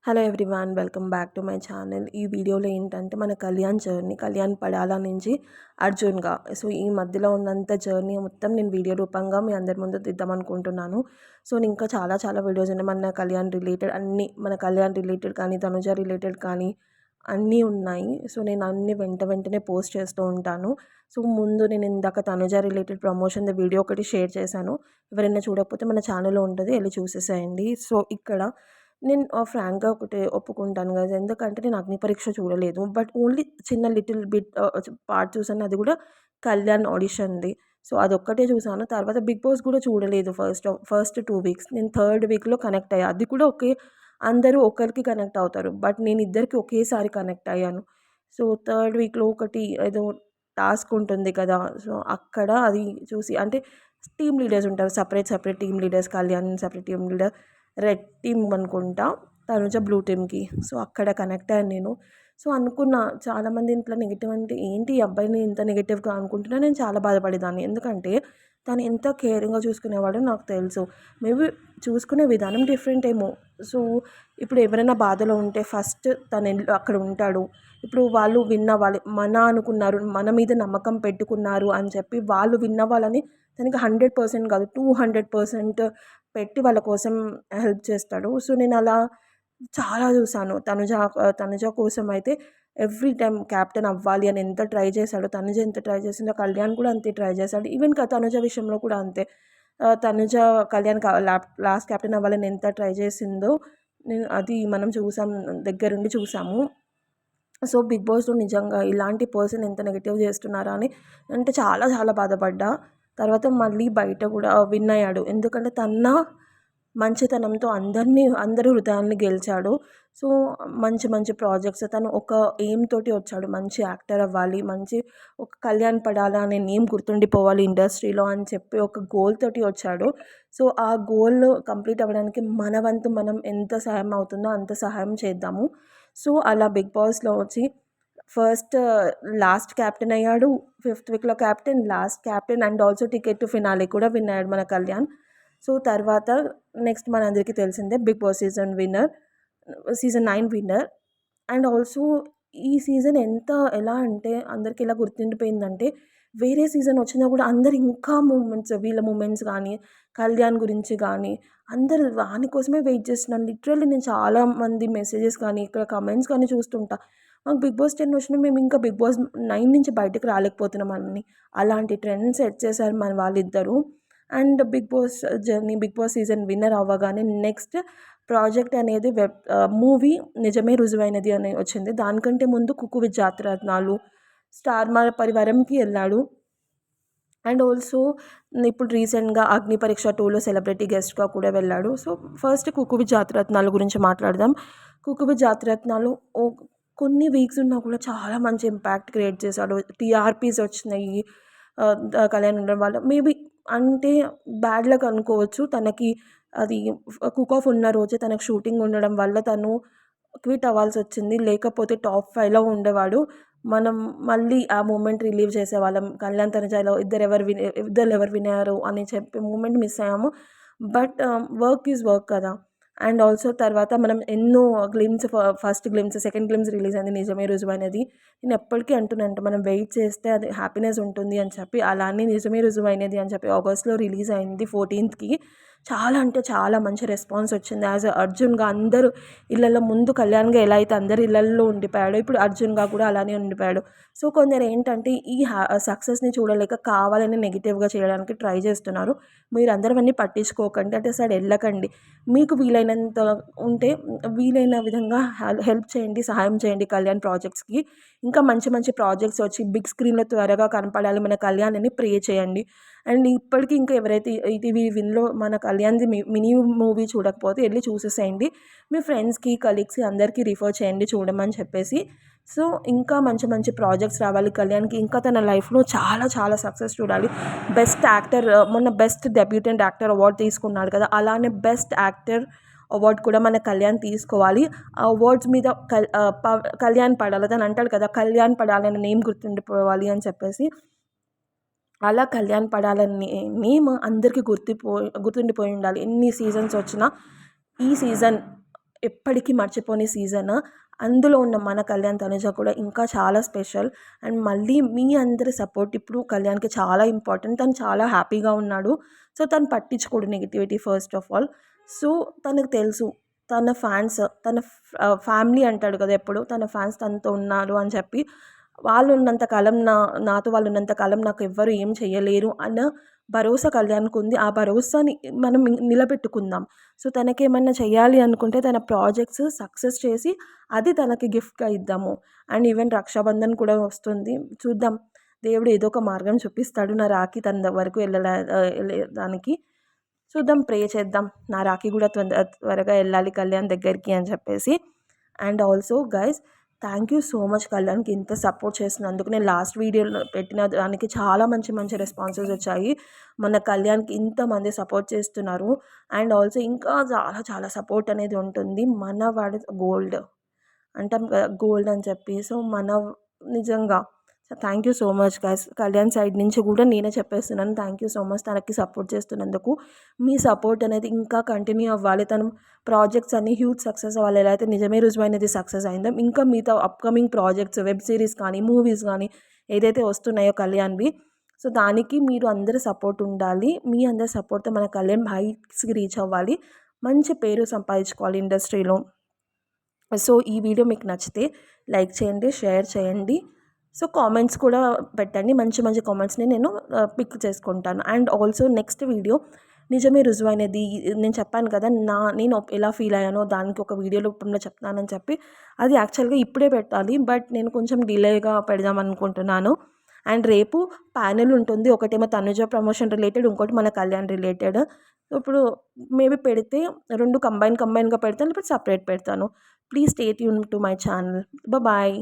Hello everyone, welcome back to my channel. ఈ వీడియోలో ఏంటంటే మన కళ్యాణ్ జర్నీ, కళ్యాణ్ పడాల నుంచి అర్జున్గా. సో ఈ మధ్యలో ఉన్నంత జర్నీ మొత్తం నేను వీడియో రూపంగా మీ అందరి ముందు తీద్దాం అనుకుంటున్నాను. సో నేను ఇంకా చాలా చాలా వీడియోస్ ఉన్నాయి మన కళ్యాణ్ రిలేటెడ్, అన్నీ మన కళ్యాణ్ రిలేటెడ్ కానీ తనుజ రిలేటెడ్ కానీ అన్నీ ఉన్నాయి. సో నేను అన్ని వెంటనే పోస్ట్ చేస్తూ ఉంటాను. సో ముందు నేను ఇందాక తనుజ రిలేటెడ్ ప్రమోషన్ వీడియో ఒకటి షేర్ చేశాను. ఎవరైనా చూడకపోతే మన ఛానల్లో ఉంటుంది, వెళ్ళి చూసేసేయండి. సో ఇక్కడ నేను ఫ్రాంక్‌గా ఒకటి ఒప్పుకుంటాను గదా! ఎందుకంటే నేను అగ్ని పరీక్ష చూడలేదు. బట్ ఓన్లీ చిన్న లిటిల్ బిట్ పార్ట్ చూసాను. అది కూడా కళ్యాణ్ ఆడిషన్‌ది. సో అదొక్కటే చూసాను. తర్వాత 'బిగ్ బాస్' కూడా చూడలేదు ఫస్ట్ 2 వీక్స్. నేను థర్డ్ వీక్‌లో కనెక్ట్ అయ్యా. అది కూడా అందరూ ఒకరికి కనెక్ట్ అవుతారు. బట్ నేను ఇద్దరికి ఒకేసారి కనెక్ట్ అయ్యాను. సో థర్డ్ వీక్‌లో ఒకటి ఏదో టాస్క్ ఉంటుంది కదా! సో అక్కడ అది చూసి, అంటే టీమ్ లీడర్స్ ఉంటారు. Separate team leaders. Kalyan separate team leader, red team అనుకుంటా, తనుజ బ్లూ టీమ్‌కి. సో అక్కడ కనెక్ట్ అయ్యాను నేను. సో అనుకున్నా, చాలామంది ఇంట్లో నెగెటివ్ అంటే ఏంటి ఈ అబ్బాయిని ఇంత నెగెటివ్‌గా అనుకుంటున్నా, నేను చాలా బాధపడేదాన్ని. ఎందుకంటే తను ఎంత కేరింగ్‌గా చూసుకునేవాడో నాకు తెలుసు. మేబీ చూసుకునే విధానం డిఫరెంట్ ఏమో. సో ఇప్పుడు ఎవరైనా బాధలో ఉంటే ఫస్ట్ తను అక్కడ ఉంటాడు. ఇప్పుడు వాళ్ళు విన్ అవ్వాలి, మన అనుకున్నారు, మన మీద నమ్మకం పెట్టుకున్నారు అని చెప్పి వాళ్ళు విన్ అవ్వాలని తనకి 100% కాదు 200% పెట్టి వాళ్ళ కోసం హెల్ప్ చేస్తాడు. సో నేను అలా చాలా చూసాను. తనుజ కోసం అయితే ఎవ్రీ టైమ్ క్యాప్టెన్ అవ్వాలి అని ఎంత ట్రై చేశాడో, తనుజ ఎంత ట్రై చేసిందో కళ్యాణ్ కూడా అంతే ట్రై చేశాడు. ఈవెన్ తనుజ విషయంలో కూడా అంతే. తనుజ కళ్యాణ్ లాస్ట్ క్యాప్టెన్ అవ్వాలని ఎంత ట్రై చేసిందో అది మనం చూసాం, దగ్గరుండి చూసాము. సో 'బిగ్ బాస్'లో నిజంగా ఇలాంటి పర్సన్ ఎంత నెగెటివ్ చేస్తున్నారా అని అంటే చాలా చాలా బాధపడ్డా. తర్వాత మళ్ళీ బయట కూడా విన్ అయ్యాడు. ఎందుకంటే తన మంచితనంతో అందరి హృదయాన్ని గెలిచాడు. సో మంచి మంచి ప్రాజెక్ట్స్ తను ఒక ఎయిమ్ తోటి వచ్చాడు. మంచి యాక్టర్ అవ్వాలి, మంచి ఒక కళ్యాణ్ పడాలా అనే నేమ్ గుర్తుండిపోవాలి ఇండస్ట్రీలో అని చెప్పి ఒక గోల్ తోటి వచ్చాడు. సో ఆ గోల్ కంప్లీట్ అవ్వడానికి మన వంతు మనం ఎంత సహాయం అవుతుందో అంత సహాయం చేద్దాము. సో అలా 'బిగ్ బాస్'లో వచ్చి ఫస్ట్ లాస్ట్ క్యాప్టెన్ అయ్యాడు. ఫిఫ్త్ వీక్‌లో captain, last captain and also ticket to finale కూడా విన్ అయ్యాడు మన కళ్యాణ్. సో తర్వాత నెక్స్ట్ మనందరికీ తెలిసిందే 'big boss' season 9 winner. And also ఈ సీజన్ ఎలా అంటే అందరికి ఎలా గుర్తుండిపోయిందంటే, వేరే సీజన్ వచ్చినా కూడా అందరు ఇంకా వీళ్ళ మూమెంట్స్ కానీ, కళ్యాణ్ గురించి కానీ అందరూ వాని కోసమే వెయిట్ చేస్తున్నాను. లిటరల్లీ నేను చాలామంది మెసేజెస్ కానీ, ఇక్కడ కమెంట్స్ కానీ చూస్తుంటా. మాకు 'బిగ్ బాస్ 10' వచ్చినా మేము ఇంకా 'బిగ్ బాస్ 9' నుంచి బయటకి రాలేకపోతున్నామని. అలాంటి ట్రెండ్ సెట్ చేశారు మన వాళ్ళిద్దరూ. And 'big boss' journey, 'big boss' season winner అవ్వగానే నెక్స్ట్ ప్రాజెక్ట్ అనేది మూవీ 'నిజమే రుజువైనది' అని వచ్చింది. దానికంటే ముందు 'కుక్కు విత్ జాతిరత్నాలు', 'స్టార్ మా పరివారంకి' వెళ్ళాడు. అండ్ ఆల్సో ఇప్పుడు రీసెంట్‌గా 'అగ్ని పరీక్ష 2'లో సెలబ్రిటీ గెస్ట్‌గా కూడా వెళ్ళాడు. సో ఫస్ట్ 'కుక్కు విత్ జాతిరత్నాలు' గురించి మాట్లాడదాం. 'కుక్కు విత్ జాతిరత్నాలు' కొన్ని వీక్స్ ఉన్నా కూడా చాలా మంచి ఇంపాక్ట్ క్రియేట్ చేశాడు. టీఆర్‌పీస్ వచ్చినాయి. కళ్యాణ్ ఉండడం వల్ల మేబీ అంటే బ్యాడ్ లక్ అనుకోవచ్చు. తనకి అది కుక్ ఆఫ్ ఉన్న రోజే తనకు షూటింగ్ ఉండడం వల్ల తను క్విట్ అవ్వాల్సొచ్చింది. లేకపోతే టాప్ 5లో ఉండేవాడు. మనం మళ్ళీ ఆ మూమెంట్ రిలీవ్ చేసేవాళ్ళం. కళ్యాణ్ తనుజలో ఇద్దరు ఎవరు విన్నారు అని చెప్పి మూమెంట్ మిస్ అయ్యాము. బట్ వర్క్ ఈజ్ వర్క్ కదా! అండ్ ఆల్సో తర్వాత మనం ఎన్నో first glimpse, second glimpse release అయింది 'నిజమే రుజువైనది'. నేను ఎప్పటికీ అంటున్నాను, మనం వెయిట్ చేస్తే అది హ్యాపీనెస్ ఉంటుంది అని చెప్పి. అలానే 'నిజమే రుజువైనది' అని చెప్పి ఆగస్ట్‌లో రిలీజ్ అయింది 14థ్‌కి. చాలా అంటే చాలా మంచి రెస్పాన్స్ వచ్చింది. యాజ్ అర్జున్‌గా అందరూ ఇళ్ళల్లో ముందు కళ్యాణ్‌గా ఎలా అయితే అందరి ఇళ్ళల్లో ఉండిపోయాడో, ఇప్పుడు అర్జున్‌గా కూడా అలానే ఉండిపోయాడు. సో కొందరు ఏంటంటే ఈ సక్సెస్‌ని చూడలేక కావాలని నెగెటివ్‌గా చేయడానికి ట్రై చేస్తున్నారు. మీరందరూ అవన్నీ పట్టించుకోకండి. అటు సైడ్ వెళ్ళకండి. మీకు వీలైనంత ఉంటే వీలైన విధంగా హెల్ప్ చేయండి, సహాయం చేయండి కళ్యాణ్ ప్రాజెక్ట్స్‌కి. ఇంకా మంచి మంచి ప్రాజెక్ట్స్ వచ్చి బిగ్ స్క్రీన్‌లో త్వరగా కనపడాలి మన కళ్యాణ్ అని ప్రే చేయండి. అండ్ ఇప్పటికి ఇంకా ఎవరైతే ఈటీవీ విన్‌లో మన కళ్యాణ్‌ది మినీ మూవీ చూడకపోతే వెళ్ళి చూసేసేయండి. మీ ఫ్రెండ్స్‌కి, కలీగ్స్‌కి అందరికీ రిఫర్ చేయండి చూడమని చెప్పేసి. సో ఇంకా మంచి మంచి ప్రాజెక్ట్స్ రావాలి కళ్యాణ్‌కి. ఇంకా తన లైఫ్‌లో చాలా చాలా సక్సెస్ చూడాలి. బెస్ట్ యాక్టర్, మొన్న బెస్ట్ డెబ్యూటెంట్ యాక్టర్ అవార్డ్ తీసుకున్నాడు కదా! అలానే బెస్ట్ యాక్టర్ అవార్డ్ కూడా మన కళ్యాణ్ తీసుకోవాలి. ఆ అవార్డ్స్ మీద కళ్యాణ్ పడాలి. తను అంటాడు కదా! కళ్యాణ్ పడాలని నేమ్ గుర్తుండిపోవాలి అని చెప్పేసి. అలా కళ్యాణ్ పడాలని నేమ్ అందరికీ గుర్తుండిపోయి ఉండాలి. ఎన్ని సీజన్స్ వచ్చినా ఈ సీజన్ ఎప్పటికీ మర్చిపోని సీజన్. అందులో ఉన్న మన కళ్యాణ్, తనుజ కూడా ఇంకా చాలా స్పెషల్. అండ్ మళ్ళీ మీ అందరి సపోర్ట్ ఇప్పుడు కళ్యాణ్‌కి చాలా ఇంపార్టెంట్. తను చాలా హ్యాపీగా ఉన్నాడు. సో, తను పట్టించుకోడు negativity first of all. So, తనకు తెలుసు తన ఫ్యాన్స్, ఫ్యామిలీ అంటాడు కదా ఎప్పుడు. తన ఫ్యాన్స్ తనతో ఉన్నారు అని చెప్పి, వాళ్ళు ఉన్నంత కాలం నాతో వాళ్ళు ఉన్నంత కాలం నాకు ఎవ్వరు ఏం చేయలేరు అన్న భరోసా కళ్యాణ్‌కి ఉంది. ఆ భరోసాని మనం నిలబెట్టుకుందాం. సో, తనకేమన్నా చేయాలి అనుకుంటే తన ప్రాజెక్ట్స్ సక్సెస్ చేసి అది తనకి గిఫ్ట్‌గా ఇద్దాము. అండ్ ఈవెన్ రక్షాబంధన్ కూడా వస్తుంది. చూద్దాం, దేవుడు ఏదో ఒక మార్గం చూపిస్తాడు నా రాఖీ తన వరకు వెళ్ళడానికి. చూద్దాం, ప్రే చేద్దాం. నా రాఖీ కూడా త్వరగా వెళ్ళాలి కళ్యాణ్ దగ్గరికి అని చెప్పేసి. And also guys, thank you so much కళ్యాణ్‌కి ఇంత సపోర్ట్ చేసినందుకు. నేను లాస్ట్ వీడియోలో పెట్టిన దానికి చాలా మంచి మంచి రెస్పాన్సెస్ వచ్చాయి. మన కళ్యాణ్‌కి ఇంతమంది సపోర్ట్ చేస్తున్నారు. అండ్ ఆల్సో ఇంకా చాలా చాలా సపోర్ట్ అనేది ఉంటుంది. మనవాడు గోల్డ్ అంటాం కదా, గోల్డ్ అని చెప్పి. సో, నిజంగా thank you so much guys. Kalyan side నుంచి కూడా నేనే చెప్పేస్తున్నాను, థ్యాంక్ యూ సో మచ్ తనకి సపోర్ట్ చేస్తున్నందుకు. మీ సపోర్ట్ అనేది ఇంకా కంటిన్యూ అవ్వాలి. తను ప్రాజెక్ట్స్ అన్నీ హ్యూజ్ సక్సెస్ అవ్వాలి. ఎలా అయితే నిజమే రుజువైనది సక్సెస్ అయిందో, ఇంకా మిగతా అప్కమింగ్ ప్రాజెక్ట్స్, వెబ్ సిరీస్ కానీ, మూవీస్ కానీ ఏదైతే వస్తున్నాయో కళ్యాణ్‌వి, సో, దానికి మీరు అందరి సపోర్ట్ ఉండాలి. మీ అందరి సపోర్ట్‌తో మన కళ్యాణ్ హైట్స్‌కి రీచ్ అవ్వాలి. మంచి పేరు సంపాదించుకోవాలి ఇండస్ట్రీలో. సో, ఈ వీడియో మీకు నచ్చితే లైక్ చేయండి, షేర్ చేయండి. సో, కామెంట్స్ కూడా పెట్టండి. మంచి మంచి కామెంట్స్‌ని నేను పిక్ చేసుకుంటాను. అండ్ ఆల్సో నెక్స్ట్ వీడియో నిజమే రుజువైనది. నేను చెప్పాను కదా, నేను ఎలా ఫీల్ అయ్యానో దానికి ఒక వీడియో రూపంలో చెప్తానని చెప్పి, అది యాక్చువల్గా ఇప్పుడే పెట్టాలి. బట్ నేను కొంచెం డిలేగా పెడదాం అనుకుంటున్నాను. అండ్ రేపు ప్యానెల్ ఉంటుంది. ఒకటేమో తనుజ ప్రమోషన్ రిలేటెడ్, ఇంకోటి మన కళ్యాణ్ రిలేటెడ్. ఇప్పుడు మేబీ పెడితే 2 కంబైన్‌గా పెడతాను, లేకపోతే సపరేట్ పెడతాను. Please stay tune to my channel. Bye.